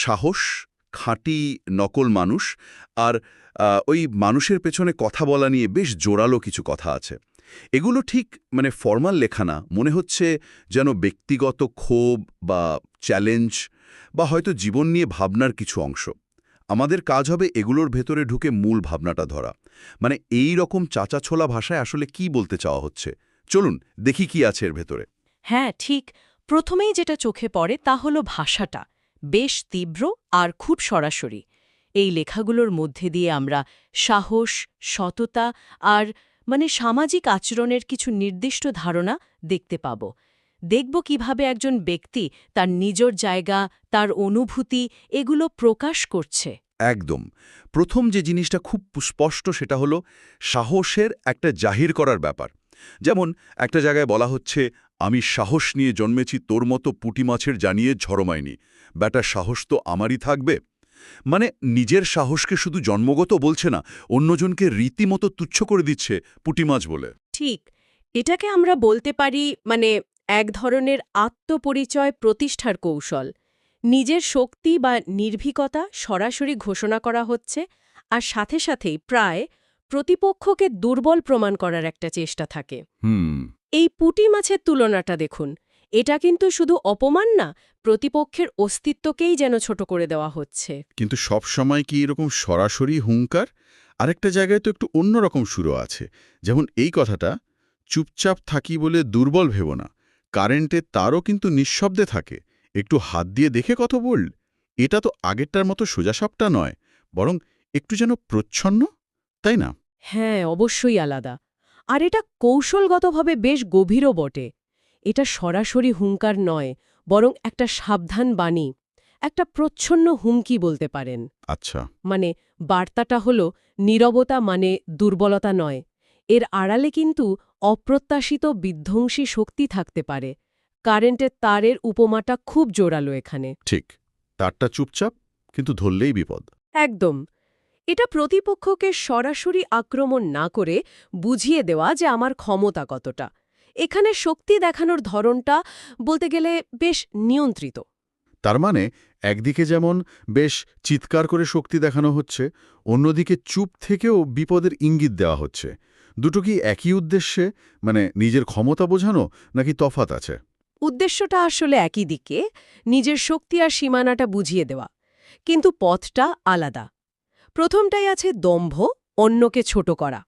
সাহস, খাঁটি নকল মানুষ আর ওই মানুষের পেছনে কথা বলা নিয়ে বেশ জোরালো কিছু কথা আছে। এগুলো ঠিক ফরমাল লেখা না, মনে হচ্ছে যেন ব্যক্তিগত ক্ষোভ বা চ্যালেঞ্জ বা হয়তো জীবন নিয়ে ভাবনার কিছু অংশ। আমাদের কাজ হবে এগুলোর ভেতরে ঢুকে মূল ভাবনাটা ধরা। এই রকম চাচাছোলা ভাষায় আসলে কি বলতে চাওয়া হচ্ছে। চলুন দেখি কি আছে এর ভেতরে। হ্যাঁ, ঠিক। প্রথমেই যেটা চোখে পড়ে তা হলো ভাষাটা। বেশ তীব্র আর খুব সরাসরি। এই লেখাগুলোর মধ্যে দিয়ে আমরা সাহস, সততা আর সামাজিক আচরণের কিছু নির্দিষ্ট ধারণা দেখতে পাব। দেখব কিভাবে একজন ব্যক্তি তার নিজের জায়গা, তার অনুভূতি এগুলো প্রকাশ করছে। একদম। প্রথম যে জিনিসটা খুব স্পষ্ট সেটা হলো সাহসের একটা জাহির করার ব্যাপার। যেমন একটা জায়গায় বলা হচ্ছে, আমি সাহস নিয়ে জন্মেছি, তোর মতো পুঁটি মাছের জানিয়ে ঝরমায়নি। ব্যাটার সাহস তো আমারই থাকবে। নিজের সাহসকে শুধু জন্মগত বলছে না, অন্যজনকে রীতিমতো তুচ্ছ করে দিচ্ছে পুঁটি মাছ বলে। ঠিক। এটাকে আমরা বলতে পারি এক ধরনের আত্মপরিচয় প্রতিষ্ঠার কৌশল। নিজের শক্তি বা নির্ভীকতা সরাসরি ঘোষণা করা হচ্ছে, আর সাথে সাথেই প্রায় প্রতিপক্ষকে দুর্বল প্রমাণ করার একটা চেষ্টা থাকে। এই পুঁটি মাছের তুলনাটা দেখুন। এটা কিন্তু শুধু অপমান না, প্রতিপক্ষের অস্তিত্বকেই যেন ছোট করে দেওয়া হচ্ছে। কিন্তু সব সময় কি এরকম সরাসরি হুঙ্কার? আরেকটা জায়গায় তো একটু অন্যরকম সুরও আছে। যেমন এই কথাটা, চুপচাপ থাকি বলে দুর্বল ভেবো না। কারেন্টের তারও কিন্তু নিঃশব্দে থাকে। একটু হাত দিয়ে দেখে কত বল। এটা তো আগেরটার মতো সোজাসাপটা নয়, বরং একটু যেন প্রচ্ছন্ন, তাই না? হ্যাঁ, অবশ্যই আলাদা। আর এটা কৌশলগতভাবে বেশ গভীরও বটে। এটা সরাসরি হুঙ্কার নয়, বরং একটা সাবধান বাণী, একটা প্রচ্ছন্ন হুমকি বলতে পারেন। আচ্ছা। বার্তাটা হলো নীরবতা দুর্বলতা নয়। এর আড়ালে কিন্তু অপ্রত্যাশিত বিধ্বংসী শক্তি থাকতে পারে। কারেন্টের তারের উপমাটা খুব জোরালো এখানে। ঠিক। তারটা চুপচাপ, কিন্তু ধরলেই বিপদ। একদম। এটা প্রতিপক্ষকে সরাসরি আক্রমণ না করে বুঝিয়ে দেওয়া যে আমার ক্ষমতা কতটা। এখানে শক্তি দেখানোর ধরনটা বলতে গেলে বেশ নিয়ন্ত্রিত। তার মানে একদিকে যেমন বেশ চিৎকার করে শক্তি দেখানো হচ্ছে, অন্যদিকে চুপ থেকেও বিপদের ইঙ্গিত দেওয়া হচ্ছে। দুটো কি একই উদ্দেশ্যে, নিজের ক্ষমতা বোঝানো, নাকি তফাৎ আছে? উদ্দেশ্যটা আসলে একই দিকে, নিজের শক্তি আর সীমানাটা বুঝিয়ে দেওয়া। কিন্তু পথটা আলাদা। প্রথমটাই আছে দম্ভ, অন্যকে ছোট করা।